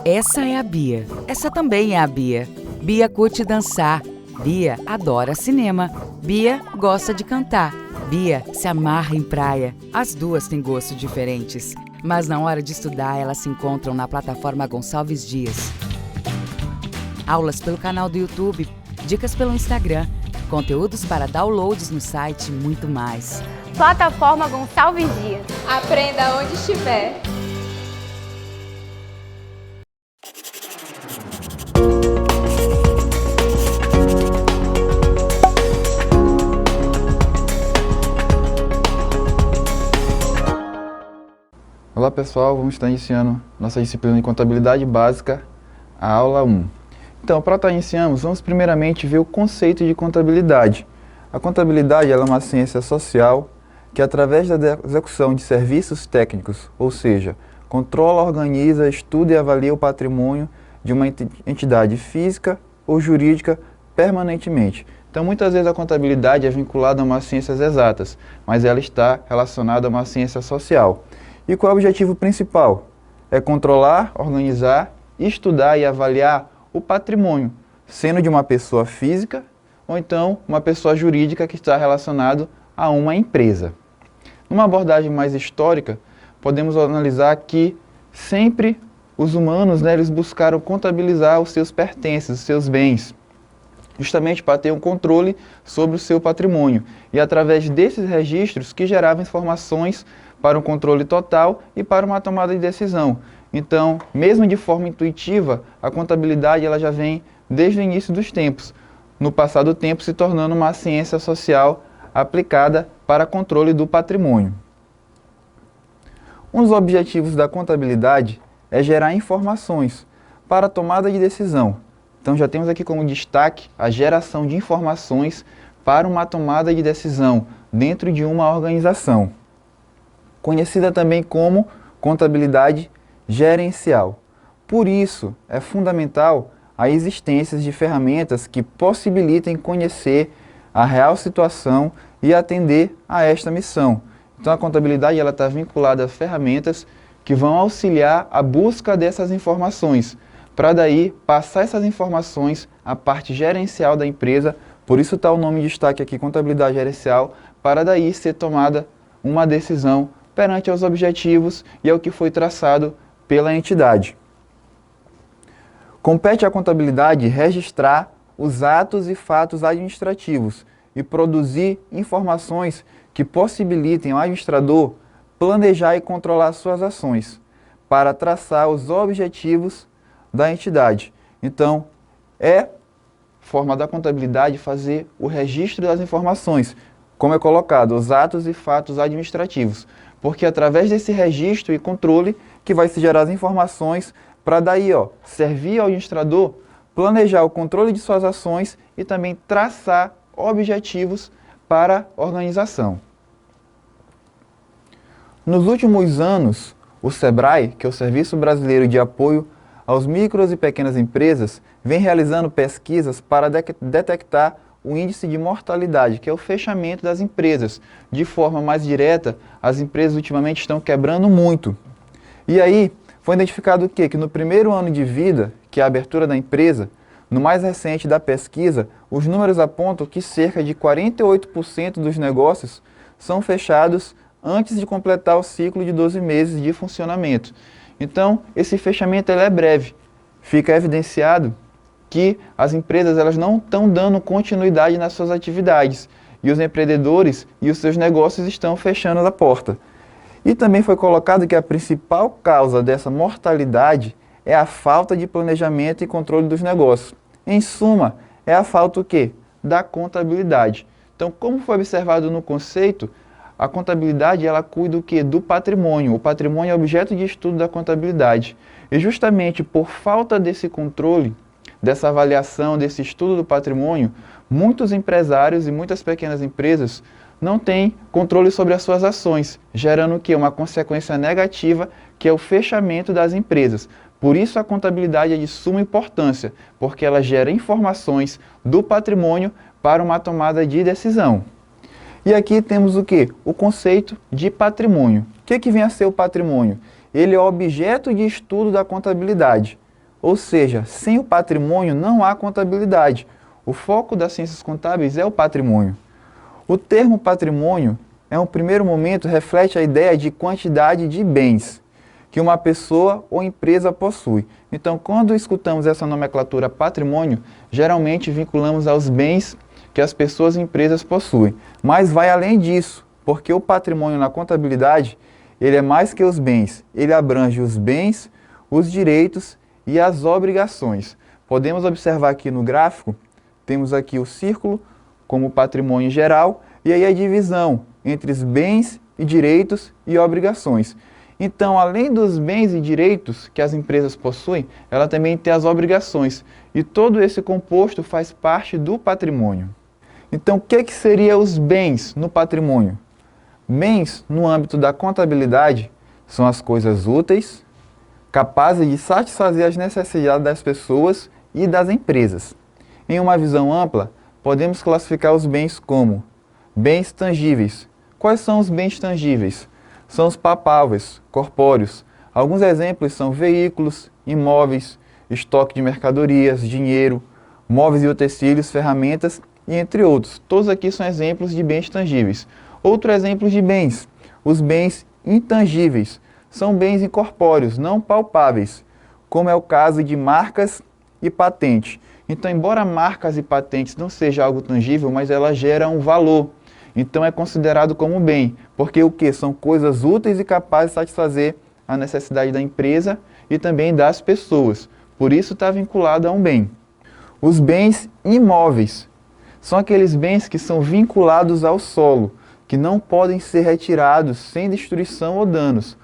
Essa é a Bia. Essa também é a Bia. Bia curte dançar. Bia adora cinema. Bia gosta de cantar. Bia se amarra em praia. As duas têm gostos diferentes. Mas na hora de estudar, elas se encontram na plataforma Gonçalves Dias. Aulas pelo canal do YouTube, dicas pelo Instagram, conteúdos para downloads no site e muito mais. Plataforma Gonçalves Dias. Aprenda onde estiver. Olá pessoal, vamos estar iniciando nossa disciplina de contabilidade básica, a aula 1. Então, para estar iniciando, vamos primeiramente ver o conceito de contabilidade. A contabilidade ela é uma ciência social que, através da execução de serviços técnicos, ou seja, controla, organiza, estuda e avalia o patrimônio de uma entidade física ou jurídica permanentemente. Então, muitas vezes a contabilidade é vinculada a umas ciências exatas, mas ela está relacionada a uma ciência social. E qual é o objetivo principal? É controlar, organizar, estudar e avaliar o patrimônio, sendo de uma pessoa física ou então uma pessoa jurídica que está relacionado a uma empresa. Numa abordagem mais histórica, podemos analisar que sempre os humanos, eles buscaram contabilizar os seus pertences, os seus bens, justamente para ter um controle sobre o seu patrimônio. E através desses registros que geravam informações para um controle total e para uma tomada de decisão. Então, mesmo de forma intuitiva, a contabilidade ela já vem desde o início dos tempos, no passar do tempo se tornando uma ciência social aplicada para controle do patrimônio. Um dos objetivos da contabilidade é gerar informações para a tomada de decisão. Então já temos aqui como destaque a geração de informações para uma tomada de decisão dentro de uma organização, conhecida também como contabilidade gerencial. Por isso, é fundamental a existência de ferramentas que possibilitem conhecer a real situação e atender a esta missão. Então a contabilidade ela está vinculada a ferramentas que vão auxiliar a busca dessas informações, para daí passar essas informações à parte gerencial da empresa, por isso está o nome de destaque aqui, contabilidade gerencial, para daí ser tomada uma decisão perante aos objetivos e ao que foi traçado pela entidade. Compete à contabilidade registrar os atos e fatos administrativos e produzir informações que possibilitem ao administrador planejar e controlar suas ações para traçar os objetivos da entidade. Então, é forma da contabilidade fazer o registro das informações, como é colocado, os atos e fatos administrativos, porque através desse registro e controle que vai se gerar as informações para daí servir ao administrador planejar o controle de suas ações e também traçar objetivos para a organização. Nos últimos anos, o SEBRAE, que é o Serviço Brasileiro de Apoio aos Micros e Pequenas Empresas, vem realizando pesquisas para detectar o índice de mortalidade, que é o fechamento das empresas. De forma mais direta, as empresas ultimamente estão quebrando muito. E aí, foi identificado o quê? Que no primeiro ano de vida, que é a abertura da empresa, no mais recente da pesquisa, os números apontam que cerca de 48% dos negócios são fechados antes de completar o ciclo de 12 meses de funcionamento. Então, esse fechamento ele é breve. Fica evidenciado que as empresas elas não estão dando continuidade nas suas atividades e os empreendedores e os seus negócios estão fechando a porta. E também foi colocado que a principal causa dessa mortalidade é a falta de planejamento e controle dos negócios. Em suma, é a falta o quê? Da contabilidade. Então, como foi observado no conceito, a contabilidade ela cuida do quê? Do patrimônio. O patrimônio é objeto de estudo da contabilidade. E justamente por falta desse controle, dessa avaliação, desse estudo do patrimônio, muitos empresários e muitas pequenas empresas não têm controle sobre as suas ações, gerando o quê? Uma consequência negativa, que é o fechamento das empresas. Por isso a contabilidade é de suma importância, porque ela gera informações do patrimônio para uma tomada de decisão. E aqui temos o quê? O conceito de patrimônio. O que vem a ser o patrimônio? Ele é o objeto de estudo da contabilidade. Ou seja, sem o patrimônio não há contabilidade. O foco das ciências contábeis é o patrimônio. O termo patrimônio, em um primeiro momento, reflete a ideia de quantidade de bens que uma pessoa ou empresa possui. Então, quando escutamos essa nomenclatura patrimônio, geralmente vinculamos aos bens que as pessoas e empresas possuem. Mas vai além disso, porque o patrimônio na contabilidade, ele é mais que os bens. Ele abrange os bens, os direitos e as obrigações. Podemos observar aqui no gráfico, temos aqui o círculo como patrimônio geral e aí a divisão entre os bens e direitos e obrigações. Então, além dos bens e direitos que as empresas possuem, ela também tem as obrigações. E todo esse composto faz parte do patrimônio. Então, o que seriam os bens no patrimônio? Bens, no âmbito da contabilidade, são as coisas úteis, capazes de satisfazer as necessidades das pessoas e das empresas. Em uma visão ampla, podemos classificar os bens como bens tangíveis. Quais são os bens tangíveis? São os palpáveis, corpóreos. Alguns exemplos são veículos, imóveis, estoque de mercadorias, dinheiro, móveis e utensílios, ferramentas e entre outros. Todos aqui são exemplos de bens tangíveis. Outro exemplo de bens, os bens intangíveis. São bens incorpóreos, não palpáveis, como é o caso de marcas e patente. Então, embora marcas e patentes não seja algo tangível, mas ela gera um valor. Então, é considerado como bem, porque o que? São coisas úteis e capazes de satisfazer a necessidade da empresa e também das pessoas. Por isso, está vinculado a um bem. Os bens imóveis são aqueles bens que são vinculados ao solo, que não podem ser retirados sem destruição ou danos.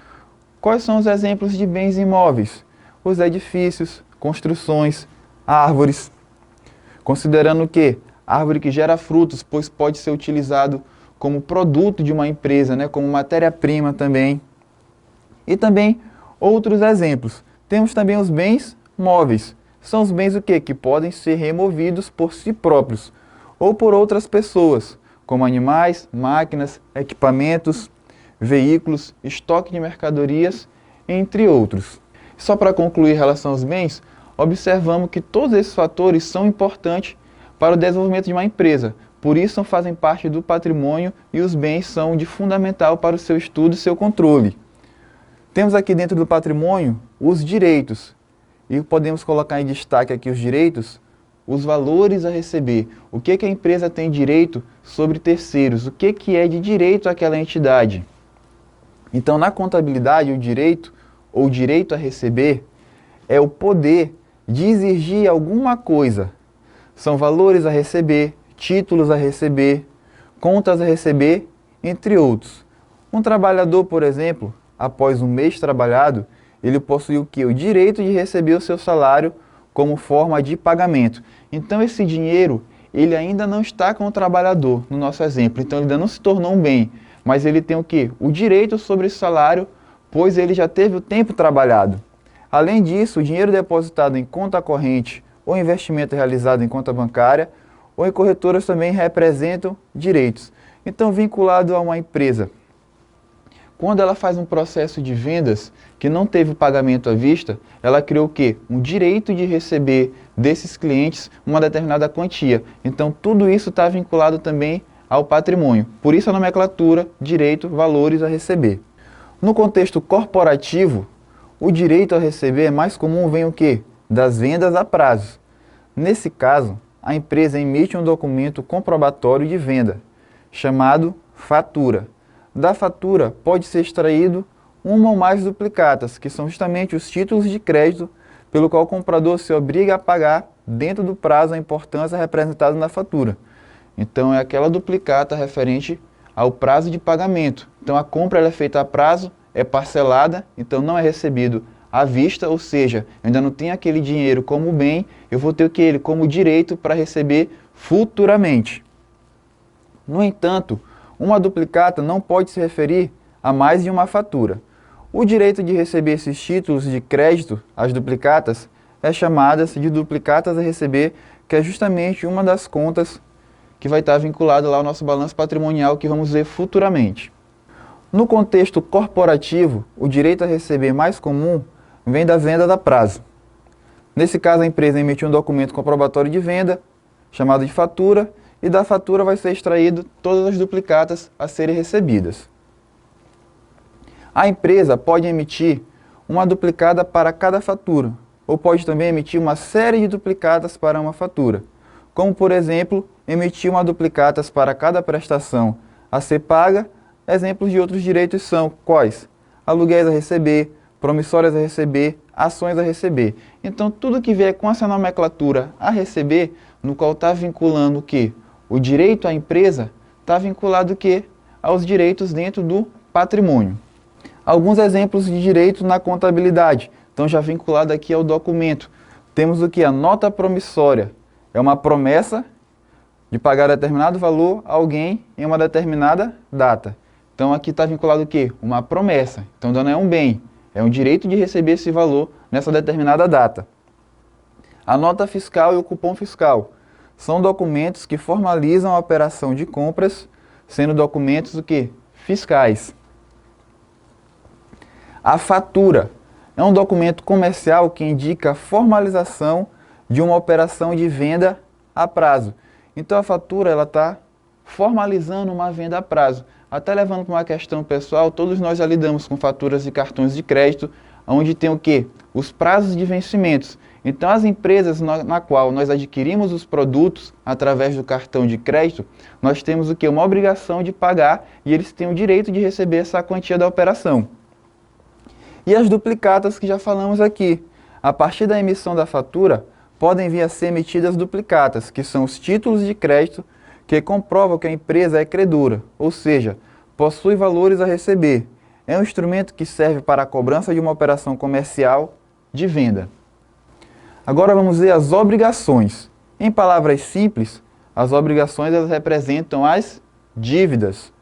Quais são os exemplos de bens imóveis? Os edifícios, construções, árvores. Considerando que árvore que gera frutos, pois pode ser utilizado como produto de uma empresa, como matéria-prima também. E também outros exemplos. Temos também os bens móveis. São os bens o quê? Que podem ser removidos por si próprios ou por outras pessoas, como animais, máquinas, equipamentos, veículos, estoque de mercadorias, entre outros. Só para concluir em relação aos bens, observamos que todos esses fatores são importantes para o desenvolvimento de uma empresa. Por isso, fazem parte do patrimônio e os bens são de fundamental para o seu estudo e seu controle. Temos aqui dentro do patrimônio os direitos. E podemos colocar em destaque aqui os direitos, os valores a receber. O que a empresa tem direito sobre terceiros? O que é de direito àquela entidade? Então, na contabilidade, o direito, ou direito a receber, é o poder de exigir alguma coisa. São valores a receber, títulos a receber, contas a receber, entre outros. Um trabalhador, por exemplo, após um mês trabalhado, ele possui o quê? O direito de receber o seu salário como forma de pagamento. Então, esse dinheiro, ele ainda não está com o trabalhador, no nosso exemplo. Então, ele ainda não se tornou um bem, mas ele tem o quê? O direito sobre esse salário, pois ele já teve o tempo trabalhado. Além disso, o dinheiro depositado em conta corrente ou investimento realizado em conta bancária ou em corretoras também representam direitos. Então, vinculado a uma empresa, quando ela faz um processo de vendas que não teve o pagamento à vista, ela criou o quê? Um direito de receber desses clientes uma determinada quantia. Então, tudo isso está vinculado também ao patrimônio. Por isso a nomenclatura, direito, valores a receber. No contexto corporativo, o direito a receber mais comum vem o quê? Das vendas a prazo. Nesse caso, a empresa emite um documento comprobatório de venda, chamado fatura. Da fatura pode ser extraído uma ou mais duplicatas, que são justamente os títulos de crédito pelo qual o comprador se obriga a pagar dentro do prazo a importância representada na fatura. Então, é aquela duplicata referente ao prazo de pagamento. Então, a compra ela é feita a prazo, é parcelada, então não é recebido à vista, ou seja, eu ainda não tenho aquele dinheiro como bem, eu vou ter ele como direito para receber futuramente. No entanto, uma duplicata não pode se referir a mais de uma fatura. O direito de receber esses títulos de crédito, as duplicatas, é chamada de duplicatas a receber, que é justamente uma das contas que vai estar vinculada lá ao nosso balanço patrimonial que vamos ver futuramente. No contexto corporativo, o direito a receber mais comum vem da venda a prazo. Nesse caso, a empresa emitiu um documento comprobatório de venda, chamado de fatura, e da fatura vai ser extraído todas as duplicatas a serem recebidas. A empresa pode emitir uma duplicata para cada fatura, ou pode também emitir uma série de duplicatas para uma fatura, como, por exemplo, emitir uma duplicatas para cada prestação a ser paga. Exemplos de outros direitos são quais? Aluguéis a receber, promissórias a receber, ações a receber. Então, tudo que vier com essa nomenclatura a receber, no qual está vinculando o quê? O direito à empresa, está vinculado o quê? Aos direitos dentro do patrimônio. Alguns exemplos de direito na contabilidade, então já vinculado aqui ao documento. Temos o que? A nota promissória. É uma promessa de pagar determinado valor a alguém em uma determinada data. Então aqui está vinculado o quê? Uma promessa. Então não é um bem, é um direito de receber esse valor nessa determinada data. A nota fiscal e o cupom fiscal são documentos que formalizam a operação de compras, sendo documentos o quê? Fiscais. A fatura é um documento comercial que indica a formalização de uma operação de venda a prazo. Então a fatura ela está formalizando uma venda a prazo. Até levando para uma questão pessoal, todos nós já lidamos com faturas e cartões de crédito, onde tem o quê? Os prazos de vencimentos. Então as empresas na qual nós adquirimos os produtos através do cartão de crédito, nós temos o quê? Uma obrigação de pagar e eles têm o direito de receber essa quantia da operação. E as duplicatas que já falamos aqui. A partir da emissão da fatura, podem vir a ser emitidas duplicatas, que são os títulos de crédito que comprovam que a empresa é credora, ou seja, possui valores a receber. É um instrumento que serve para a cobrança de uma operação comercial de venda. Agora vamos ver as obrigações. Em palavras simples, as obrigações elas representam as dívidas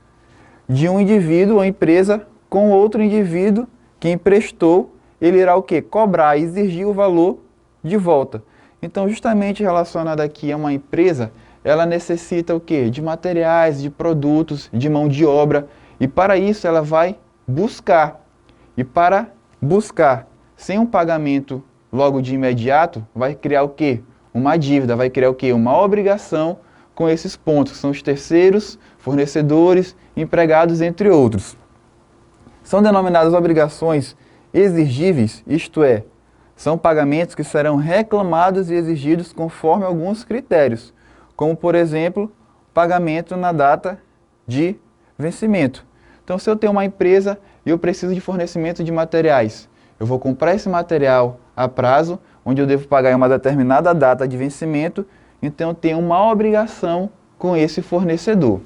de um indivíduo ou empresa com outro indivíduo que emprestou, ele irá o quê? Cobrar e exigir o valor de volta. Então, justamente relacionado aqui a uma empresa, ela necessita o quê? De materiais, de produtos, de mão de obra. E para isso ela vai buscar. E para buscar sem um pagamento logo de imediato, vai criar o quê? Uma dívida, vai criar o quê? Uma obrigação com esses pontos, que são os terceiros, fornecedores, empregados, entre outros. São denominadas obrigações exigíveis, isto é, são pagamentos que serão reclamados e exigidos conforme alguns critérios, como, por exemplo, pagamento na data de vencimento. Então, se eu tenho uma empresa e eu preciso de fornecimento de materiais, eu vou comprar esse material a prazo, onde eu devo pagar em uma determinada data de vencimento, então eu tenho uma obrigação com esse fornecedor.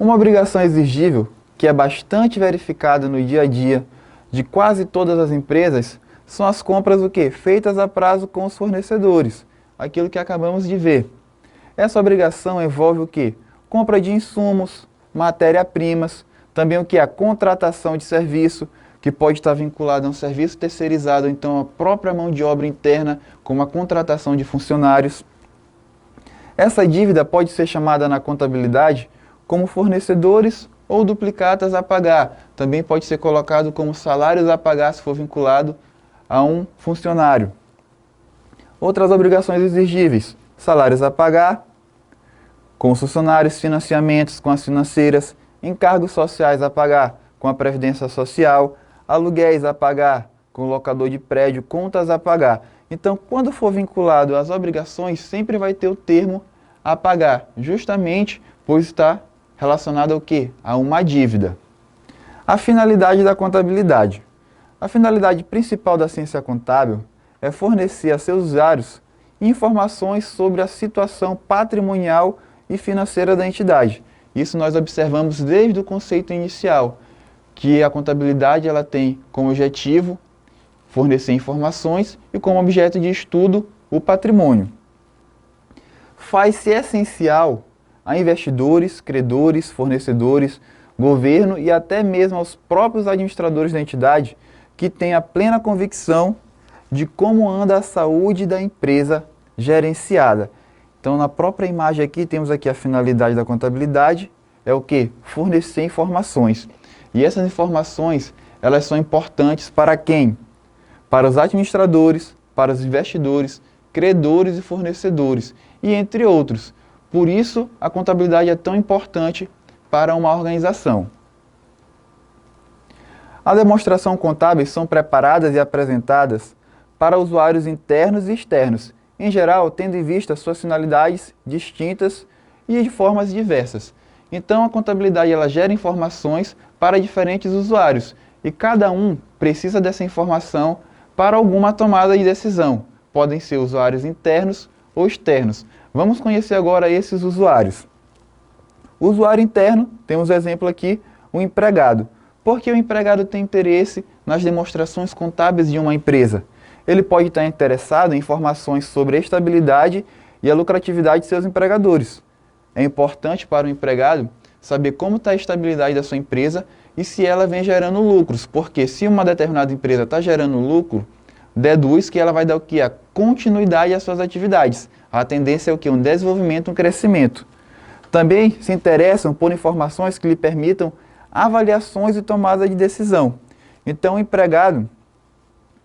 Uma obrigação exigível, que é bastante verificada no dia a dia de quase todas as empresas, são as compras o quê? Feitas a prazo com os fornecedores, aquilo que acabamos de ver. Essa obrigação envolve o quê? Compra de insumos, matéria-primas, também o que? A contratação de serviço, que pode estar vinculado a um serviço terceirizado, então a própria mão de obra interna, como a contratação de funcionários. Essa dívida pode ser chamada na contabilidade como fornecedores ou duplicatas a pagar. Também pode ser colocado como salários a pagar se for vinculado a um funcionário. Outras obrigações exigíveis: salários a pagar com os funcionários, financiamentos com as financeiras, encargos sociais a pagar com a Previdência Social, aluguéis a pagar com o locador de prédio, contas a pagar. Então, quando for vinculado às obrigações, sempre vai ter o termo a pagar, justamente pois está relacionado ao quê? A uma dívida. A finalidade da contabilidade. A finalidade principal da ciência contábil é fornecer a seus usuários informações sobre a situação patrimonial e financeira da entidade. Isso nós observamos desde o conceito inicial, que a contabilidade ela tem como objetivo fornecer informações e como objeto de estudo o patrimônio. Faz-se essencial a investidores, credores, fornecedores, governo e até mesmo aos próprios administradores da entidade que tenham a plena convicção de como anda a saúde da empresa gerenciada. Então, na própria imagem aqui, temos aqui a finalidade da contabilidade, é o quê? Fornecer informações. E essas informações, elas são importantes para quem? para os administradores, para os investidores, credores e fornecedores, e entre outros. Por isso, a contabilidade é tão importante para uma organização. As demonstrações contábeis são preparadas e apresentadas para usuários internos e externos, em geral, tendo em vista suas finalidades distintas e de formas diversas. Então, a contabilidade ela gera informações para diferentes usuários e cada um precisa dessa informação para alguma tomada de decisão. Podem ser usuários internos ou externos. Vamos conhecer agora esses usuários. O usuário interno, temos exemplo aqui, o empregado. Por que o empregado tem interesse nas demonstrações contábeis de uma empresa? Ele pode estar interessado em informações sobre a estabilidade e a lucratividade de seus empregadores. É importante para o empregado saber como está a estabilidade da sua empresa e se ela vem gerando lucros, porque se uma determinada empresa está gerando lucro, deduz que ela vai dar o quê? A continuidade às suas atividades. A tendência é o quê? Um desenvolvimento, um crescimento. Também se interessam por informações que lhe permitam avaliações e tomada de decisão. Então, o empregado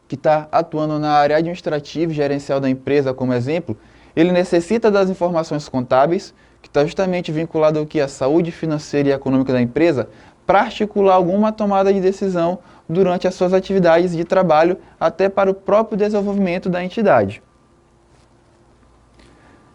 que está atuando na área administrativa e gerencial da empresa, como exemplo, ele necessita das informações contábeis, que está justamente vinculado ao que? A saúde financeira e econômica da empresa, para articular alguma tomada de decisão durante as suas atividades de trabalho, até para o próprio desenvolvimento da entidade.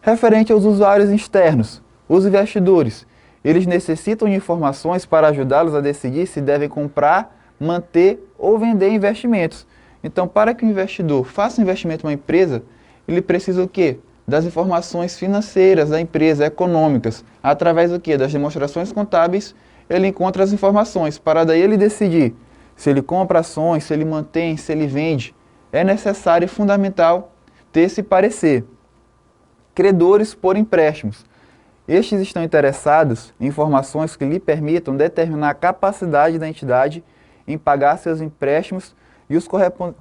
Referente aos usuários externos, os investidores, eles necessitam de informações para ajudá-los a decidir se devem comprar, manter ou vender investimentos. Então, para que o investidor faça um investimento em uma empresa, ele precisa o quê? Das informações financeiras da empresa, econômicas. Através do quê? Das demonstrações contábeis, ele encontra as informações para daí ele decidir se ele compra ações, se ele mantém, se ele vende. É necessário e fundamental ter esse parecer. Credores por empréstimos. Estes estão interessados em informações que lhe permitam determinar a capacidade da entidade em pagar seus empréstimos e os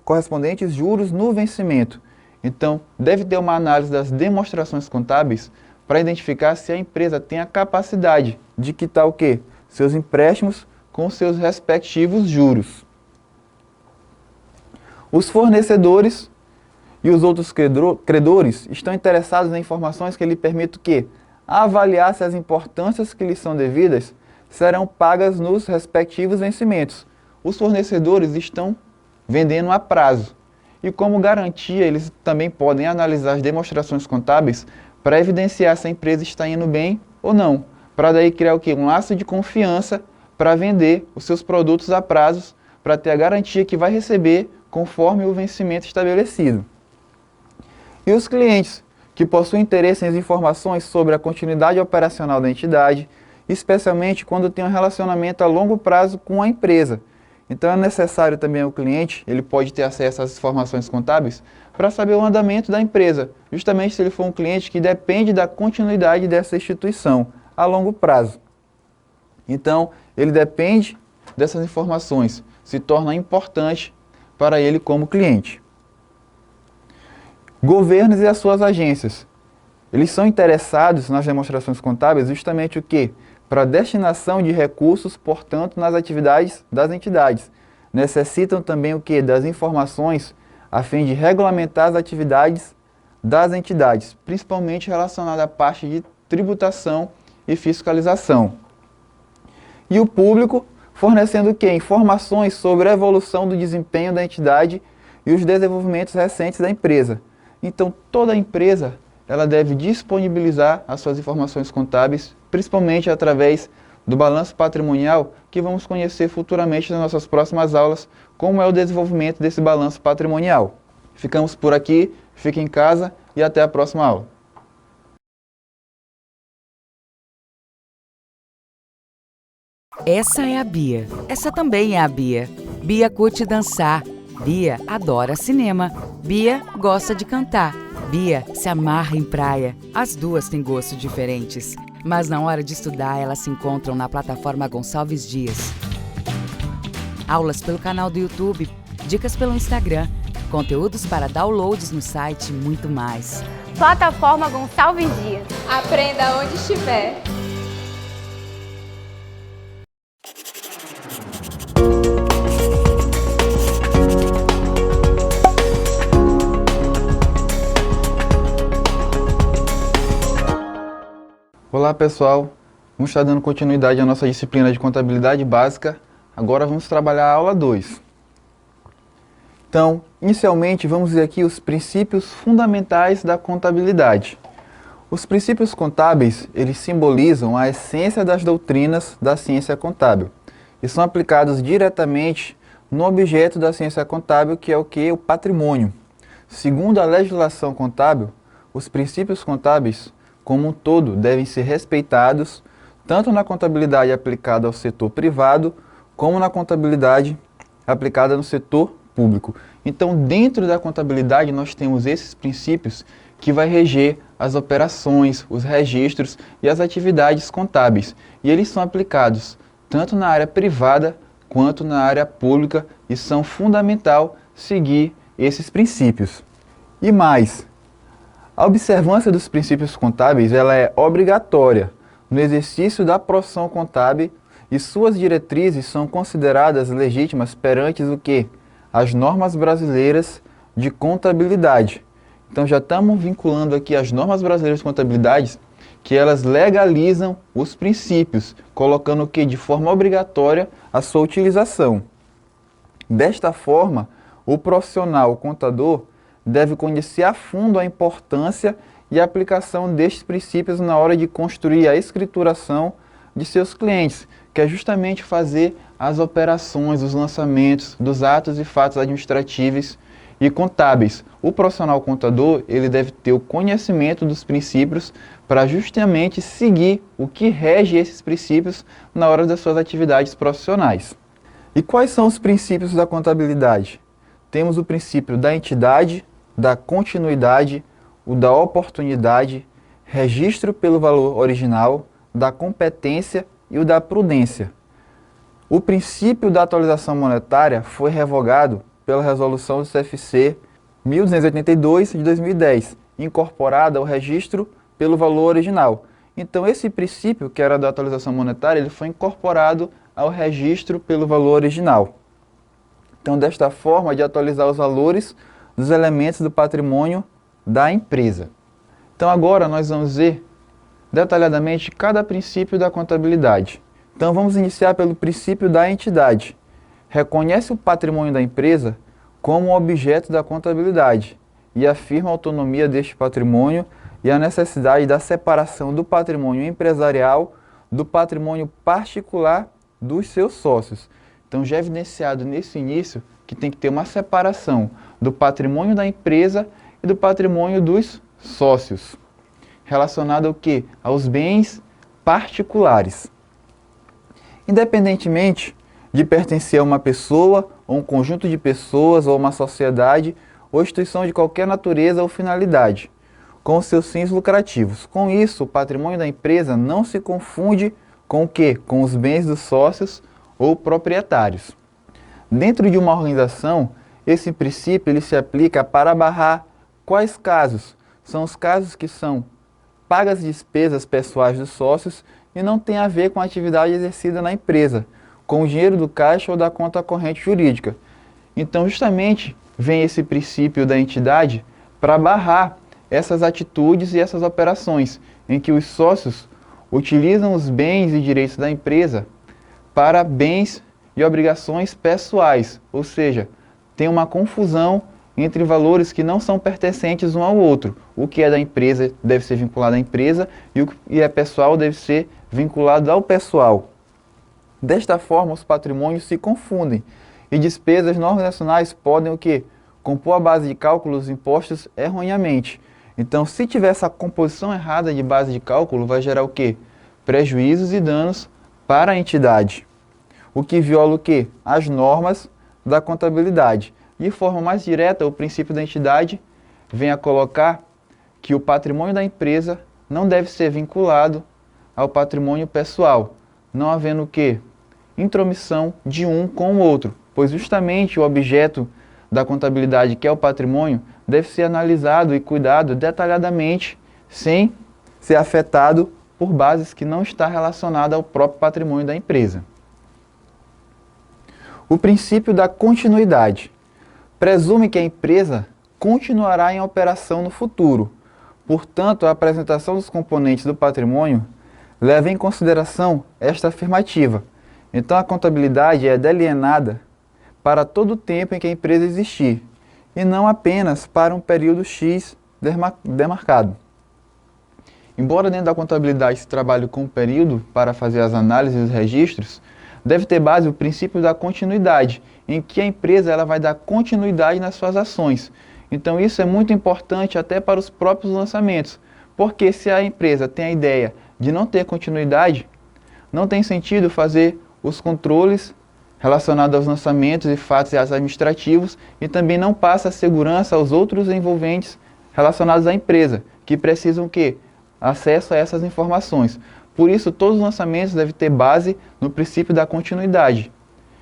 correspondentes juros no vencimento. Então, deve ter uma análise das demonstrações contábeis para identificar se a empresa tem a capacidade de quitar o quê? Seus empréstimos com seus respectivos juros. Os fornecedores e os outros credores estão interessados em informações que lhe permitam o quê? Avaliar se as importâncias que lhes são devidas serão pagas nos respectivos vencimentos. Os fornecedores estão vendendo a prazo. E como garantia, eles também podem analisar as demonstrações contábeis para evidenciar se a empresa está indo bem ou não. Para daí criar o quê? Um laço de confiança para vender os seus produtos a prazos, para ter a garantia que vai receber conforme o vencimento estabelecido. E os clientes, que possuem interesse em informações sobre a continuidade operacional da entidade, especialmente quando tem um relacionamento a longo prazo com a empresa. Então é necessário também o cliente, ele pode ter acesso às informações contábeis para saber o andamento da empresa, justamente se ele for um cliente que depende da continuidade dessa instituição a longo prazo. Então, ele depende dessas informações, se torna importante para ele como cliente. Governos e as suas agências. Eles são interessados nas demonstrações contábeis justamente o quê? Para a destinação de recursos, portanto, nas atividades das entidades. Necessitam também o quê? Das informações a fim de regulamentar as atividades das entidades, principalmente relacionada à parte de tributação e fiscalização. E o público fornecendo o quê? Informações sobre a evolução do desempenho da entidade e os desenvolvimentos recentes da empresa. Então, toda empresa ela deve disponibilizar as suas informações contábeis, principalmente através do balanço patrimonial, que vamos conhecer futuramente nas nossas próximas aulas, como é o desenvolvimento desse balanço patrimonial. Ficamos por aqui, fique em casa e até a próxima aula. Essa é a Bia. Essa também é a Bia. Bia curte dançar. Bia adora cinema. Bia gosta de cantar. Bia se amarra em praia. As duas têm gostos diferentes, mas na hora de estudar elas se encontram na plataforma Gonçalves Dias. Aulas pelo canal do YouTube, dicas pelo Instagram, conteúdos para downloads no site e muito mais. Plataforma Gonçalves Dias. Aprenda onde estiver. Olá pessoal, vamos estar dando continuidade à nossa disciplina de contabilidade básica. Agora vamos trabalhar a aula 2. Então, inicialmente vamos ver aqui os princípios fundamentais da contabilidade. Os princípios contábeis, eles simbolizam a essência das doutrinas da ciência contábil e são aplicados diretamente no objeto da ciência contábil, que é o que? O patrimônio. Segundo a legislação contábil, os princípios contábeis, como um todo, devem ser respeitados tanto na contabilidade aplicada ao setor privado, como na contabilidade aplicada no setor público. Então, dentro da contabilidade, nós temos esses princípios que vai reger as operações, os registros e as atividades contábeis. E eles são aplicados tanto na área privada quanto na área pública e são fundamental seguir esses princípios. E mais, a observância dos princípios contábeis ela é obrigatória no exercício da profissão contábil e suas diretrizes são consideradas legítimas perante o quê? As normas brasileiras de contabilidade. Então já estamos vinculando aqui as normas brasileiras de contabilidade, que elas legalizam os princípios, colocando o quê? De forma obrigatória a sua utilização. Desta forma, o profissional, o contador, deve conhecer a fundo a importância e a aplicação destes princípios na hora de construir a escrituração de seus clientes, que é justamente fazer as operações, os lançamentos dos atos e fatos administrativos e contábeis. O profissional contador, ele deve ter o conhecimento dos princípios para justamente seguir o que rege esses princípios na hora das suas atividades profissionais. E quais são os princípios da contabilidade? Temos o princípio da entidade, da continuidade, o da oportunidade, registro pelo valor original, da competência e o da prudência. O princípio da atualização monetária foi revogado pela resolução do CFC 1282 de 2010, incorporada ao registro pelo valor original. Então esse princípio, que era da atualização monetária, ele foi incorporado ao registro pelo valor original. Então, desta forma de atualizar os valores dos elementos do patrimônio da empresa. Então, agora nós vamos ver detalhadamente cada princípio da contabilidade. Então, vamos iniciar pelo princípio da entidade. Reconhece o patrimônio da empresa como um objeto da contabilidade e afirma a autonomia deste patrimônio e a necessidade da separação do patrimônio empresarial do patrimônio particular dos seus sócios. Então, já é evidenciado nesse início que tem que ter uma separação do patrimônio da empresa e do patrimônio dos sócios, relacionado ao quê? Aos bens particulares. Independentemente de pertencer a uma pessoa, ou um conjunto de pessoas, ou uma sociedade, ou instituição de qualquer natureza ou finalidade, com os seus fins lucrativos. Com isso, o patrimônio da empresa não se confunde com o quê? Com os bens dos sócios ou proprietários. Dentro de uma organização, esse princípio ele se aplica para barrar quais casos? São os casos que são pagas despesas pessoais dos sócios e não tem a ver com a atividade exercida na empresa, com o dinheiro do caixa ou da conta corrente jurídica. Então, justamente, vem esse princípio da entidade para barrar essas atitudes e essas operações em que os sócios utilizam os bens e direitos da empresa para bens e obrigações pessoais, ou seja, tem uma confusão entre valores que não são pertencentes um ao outro. O que é da empresa deve ser vinculado à empresa e o que é pessoal deve ser vinculado ao pessoal. Desta forma, os patrimônios se confundem e despesas normas nacionais podem o quê? Compor a base de cálculo dos impostos erroneamente. Então, se tiver essa composição errada de base de cálculo, vai gerar o quê? Prejuízos e danos para a entidade. O que viola o quê? As normas da contabilidade. De forma mais direta, o princípio da entidade vem a colocar que o patrimônio da empresa não deve ser vinculado ao patrimônio pessoal, não havendo o quê? Intromissão de um com o outro, pois justamente o objeto da contabilidade, que é o patrimônio, deve ser analisado e cuidado detalhadamente, sem ser afetado por bases que não estão relacionadas ao próprio patrimônio da empresa. O princípio da continuidade presume que a empresa continuará em operação no futuro. Portanto, a apresentação dos componentes do patrimônio leva em consideração esta afirmativa. Então, a contabilidade é delineada para todo o tempo em que a empresa existir, e não apenas para um período X demarcado. Embora dentro da contabilidade se trabalhe com um período para fazer as análises e os registros, deve ter base o princípio da continuidade, em que a empresa ela vai dar continuidade nas suas ações. Então isso é muito importante até para os próprios lançamentos, porque se a empresa tem a ideia de não ter continuidade, não tem sentido fazer os controles relacionados aos lançamentos e fatos e atos administrativos, e também não passa a segurança aos outros envolventes relacionados à empresa, que precisam que acesso a essas informações. Por isso, todos os lançamentos devem ter base no princípio da continuidade,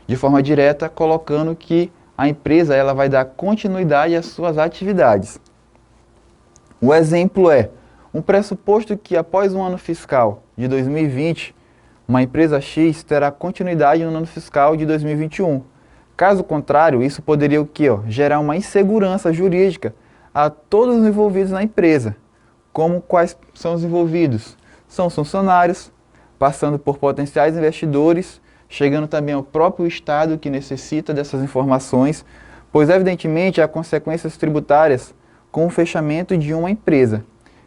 de forma direta, colocando que a empresa ela vai dar continuidade às suas atividades. O exemplo é um pressuposto que após o ano fiscal de 2020, uma empresa X terá continuidade no ano fiscal de 2021. Caso contrário, isso poderia o quê? Gerar uma insegurança jurídica a todos os envolvidos na empresa. Como quais são os envolvidos? São os funcionários, passando por potenciais investidores, chegando também ao próprio Estado que necessita dessas informações, pois evidentemente há consequências tributárias com o fechamento de uma empresa.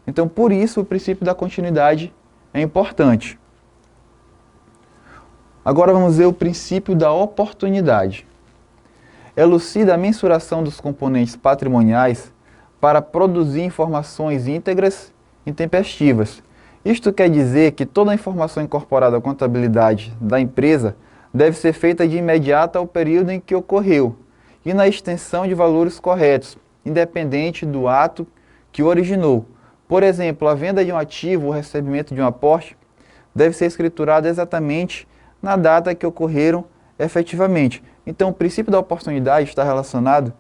Então, por isso, o princípio da continuidade é importante. Agora vamos ver o princípio da oportunidade. Elucida a mensuração dos componentes patrimoniais para produzir informações íntegras e intempestivas. Isto quer dizer que toda a informação incorporada à contabilidade da empresa deve ser feita de imediato ao período em que ocorreu e na extensão de valores corretos, independente do ato que o originou. Por exemplo, a venda de um ativo ou recebimento de um aporte deve ser escriturada exatamente na data que ocorreram efetivamente. Então, o princípio da oportunidade está relacionado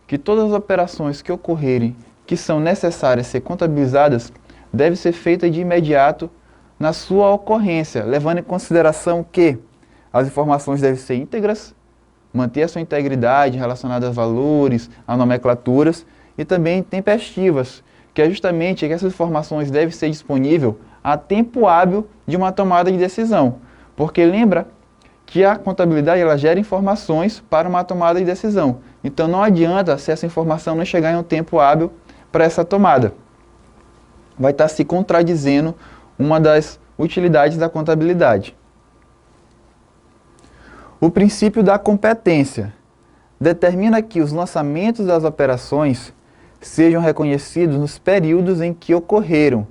que todas as operações que ocorrerem, que são necessárias ser contabilizadas, devem ser feitas de imediato na sua ocorrência, levando em consideração que as informações devem ser íntegras, manter a sua integridade relacionada a valores, a nomenclaturas, e também tempestivas, que é justamente que essas informações devem ser disponíveis a tempo hábil de uma tomada de decisão. Porque lembra que a contabilidade ela gera informações para uma tomada de decisão. Então não adianta se essa informação não chegar em um tempo hábil para essa tomada. Vai estar se contradizendo uma das utilidades da contabilidade. O princípio da competência determina que os lançamentos das operações sejam reconhecidos nos períodos em que ocorreram,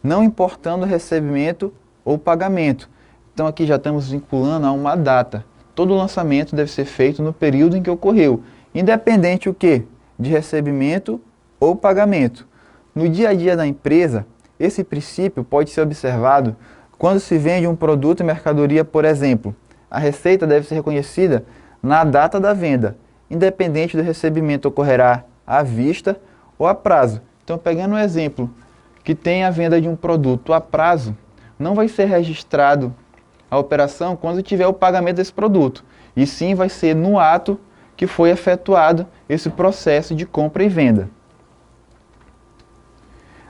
não importando o recebimento ou pagamento. Então aqui já estamos vinculando a uma data. Todo lançamento deve ser feito no período em que ocorreu, independente o quê? De recebimento ou pagamento. No dia a dia da empresa, esse princípio pode ser observado quando se vende um produto e mercadoria, por exemplo. A receita deve ser reconhecida na data da venda, independente do recebimento ocorrerá à vista ou a prazo. Então, pegando um exemplo que tem a venda de um produto a prazo, não vai ser registrado a operação quando tiver o pagamento desse produto, e sim vai ser no ato que foi efetuado esse processo de compra e venda.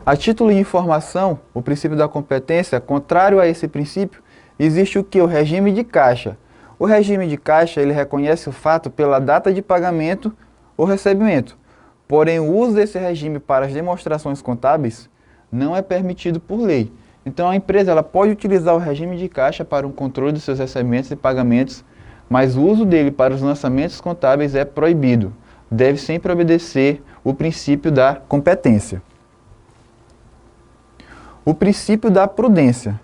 A título de informação, o princípio da competência, contrário a esse princípio, existe o que? O regime de caixa. O regime de caixa ele reconhece o fato pela data de pagamento ou recebimento. Porém, o uso desse regime para as demonstrações contábeis não é permitido por lei. Então, a empresa ela pode utilizar o regime de caixa para um controle dos seus recebimentos e pagamentos, mas o uso dele para os lançamentos contábeis é proibido. Deve sempre obedecer o princípio da competência. O princípio da prudência.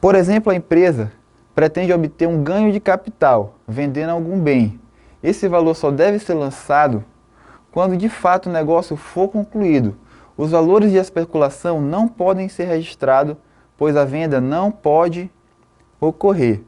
Por exemplo, a empresa pretende obter um ganho de capital vendendo algum bem. Esse valor só deve ser lançado quando de fato o negócio for concluído. Os valores de especulação não podem ser registrados, pois a venda não pode ocorrer.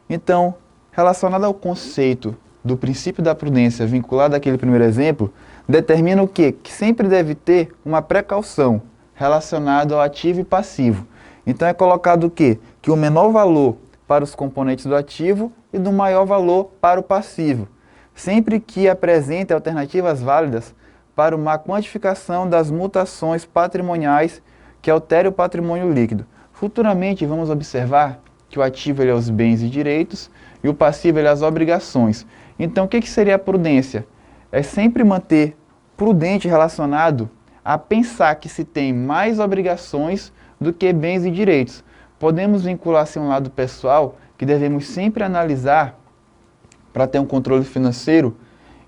Então, relacionado ao conceito do princípio da prudência vinculado àquele primeiro exemplo, determina o quê? Que sempre deve ter uma precaução relacionada ao ativo e passivo. Então é colocado o quê? Que o menor valor para os componentes do ativo e do maior valor para o passivo, sempre que apresente alternativas válidas para uma quantificação das mutações patrimoniais que altere o patrimônio líquido. Futuramente vamos observar que o ativo ele é os bens e direitos e o passivo ele é as obrigações. Então o que seria a prudência? É sempre manter prudente relacionado a pensar que se tem mais obrigações do que bens e direitos. Podemos vincular assim um lado pessoal que devemos sempre analisar para ter um controle financeiro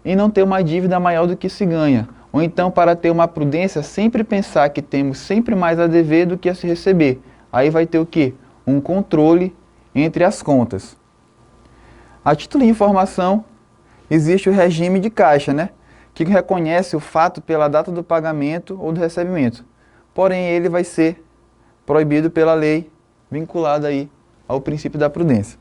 e não ter uma dívida maior do que se ganha. Ou então, para ter uma prudência, sempre pensar que temos sempre mais a dever do que a se receber. Aí vai ter o quê? Um controle entre as contas. A título de informação, existe o regime de caixa, né? Que reconhece o fato pela data do pagamento ou do recebimento. Porém, ele vai ser proibido pela lei, vinculado aí ao princípio da prudência.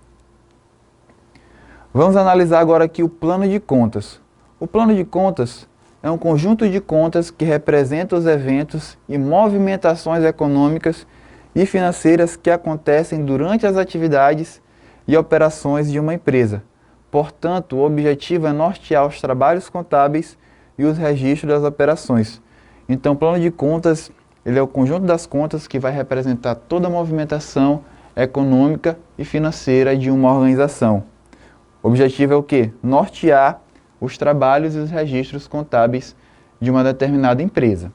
Vamos analisar agora aqui o plano de contas. O plano de contas é um conjunto de contas que representa os eventos e movimentações econômicas e financeiras que acontecem durante as atividades e operações de uma empresa. Portanto, o objetivo é nortear os trabalhos contábeis e os registros das operações. Então, o plano de contas ele é o conjunto das contas que vai representar toda a movimentação econômica e financeira de uma organização. O objetivo é o quê? Nortear os trabalhos e os registros contábeis de uma determinada empresa.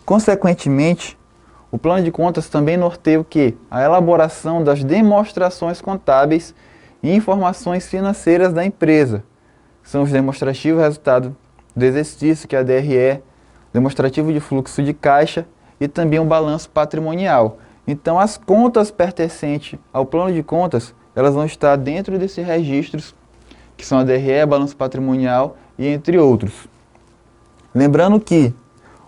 Consequentemente, o plano de contas também norteia o quê? A elaboração das demonstrações contábeis e informações financeiras da empresa. São os demonstrativos resultado do exercício, que é a DRE, demonstrativo de fluxo de caixa e também um balanço patrimonial. Então, as contas pertencentes ao plano de contas, elas vão estar dentro desses registros, que são a DRE, balanço patrimonial e entre outros. Lembrando que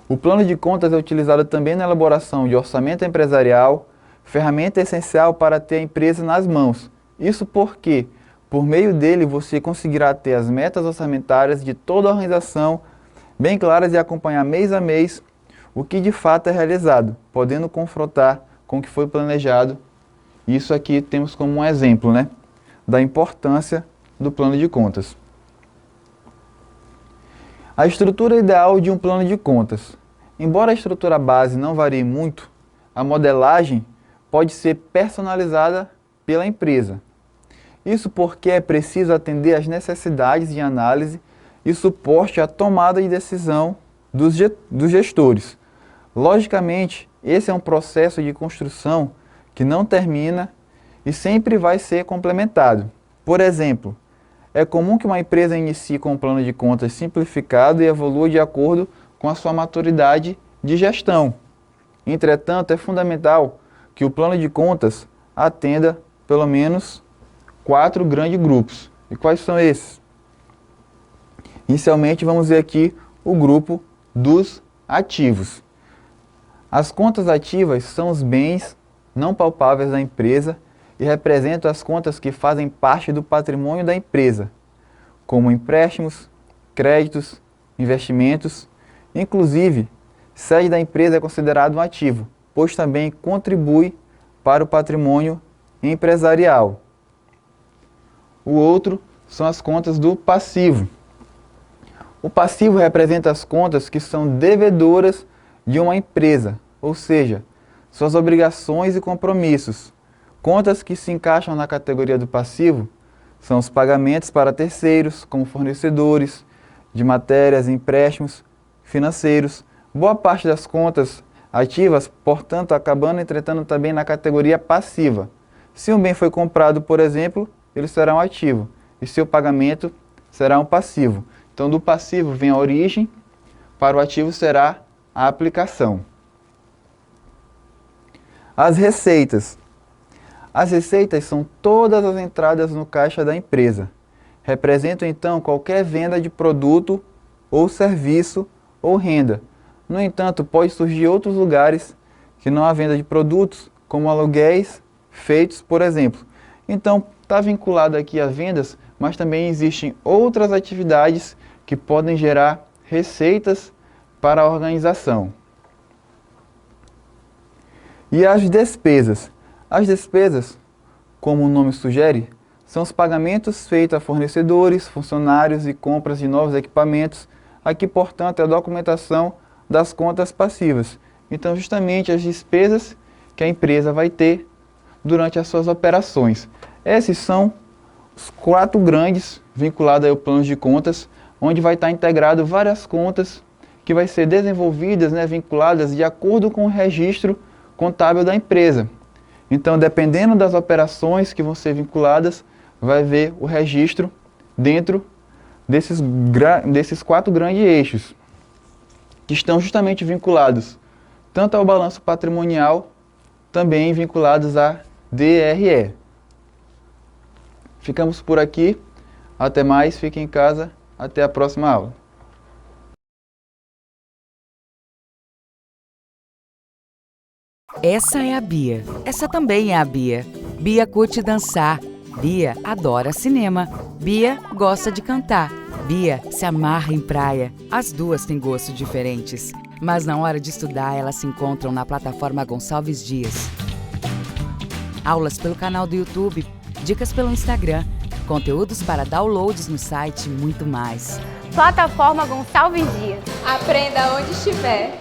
o plano de contas é utilizado também na elaboração de orçamento empresarial, ferramenta essencial para ter a empresa nas mãos. Isso porque, por meio dele, você conseguirá ter as metas orçamentárias de toda a organização bem claras e acompanhar mês a mês o que de fato é realizado, podendo confrontar com o que foi planejado. Isso aqui temos como um exemplo, né, da importância do plano de contas. A estrutura ideal de um plano de contas. Embora a estrutura base não varie muito, a modelagem pode ser personalizada pela empresa. Isso porque é preciso atender às necessidades de análise e suporte à tomada de decisão dos gestores. Logicamente, esse é um processo de construção que não termina e sempre vai ser complementado. Por exemplo, é comum que uma empresa inicie com um plano de contas simplificado e evolua de acordo com a sua maturidade de gestão. Entretanto, é fundamental que o plano de contas atenda pelo menos 4 grandes grupos. E quais são esses? Inicialmente, vamos ver aqui o grupo dos ativos. As contas ativas são os bens não palpáveis da empresa e representam as contas que fazem parte do patrimônio da empresa, como empréstimos, créditos, investimentos. Inclusive, sede da empresa é considerado um ativo, pois também contribui para o patrimônio empresarial. O outro são as contas do passivo. O passivo representa as contas que são devedoras de uma empresa, ou seja, suas obrigações e compromissos. Contas que se encaixam na categoria do passivo são os pagamentos para terceiros, como fornecedores de matérias e empréstimos financeiros. Boa parte das contas ativas, portanto, acabando entrando também na categoria passiva. Se um bem foi comprado, por exemplo, ele será um ativo, e seu pagamento será um passivo. Então, do passivo vem a origem, para o ativo será a aplicação. As receitas. As receitas são todas as entradas no caixa da empresa. Representam, então, qualquer venda de produto ou serviço ou renda. No entanto, pode surgir outros lugares que não há venda de produtos, como aluguéis feitos, por exemplo. Então, está vinculado aqui às vendas, mas também existem outras atividades que podem gerar receitas para a organização. E as despesas. As despesas, como o nome sugere, são os pagamentos feitos a fornecedores, funcionários e compras de novos equipamentos. Aqui, portanto, é a documentação das contas passivas. Então, justamente as despesas que a empresa vai ter durante as suas operações. Esses são os 4 grandes vinculados ao plano de contas, onde vai estar integrado várias contas que vai ser desenvolvidas, vinculadas de acordo com o registro contábil da empresa. Então, dependendo das operações que vão ser vinculadas, vai ver o registro dentro desses 4 grandes eixos, que estão justamente vinculados tanto ao balanço patrimonial, também vinculados à DRE. Ficamos por aqui, até mais, fiquem em casa, até a próxima aula. Essa é a Bia. Essa também é a Bia. Bia curte dançar. Bia adora cinema. Bia gosta de cantar. Bia se amarra em praia. As duas têm gostos diferentes, mas na hora de estudar elas se encontram na plataforma Gonçalves Dias. Aulas pelo canal do YouTube, dicas pelo Instagram, conteúdos para downloads no site e muito mais. Plataforma Gonçalves Dias. Aprenda onde estiver.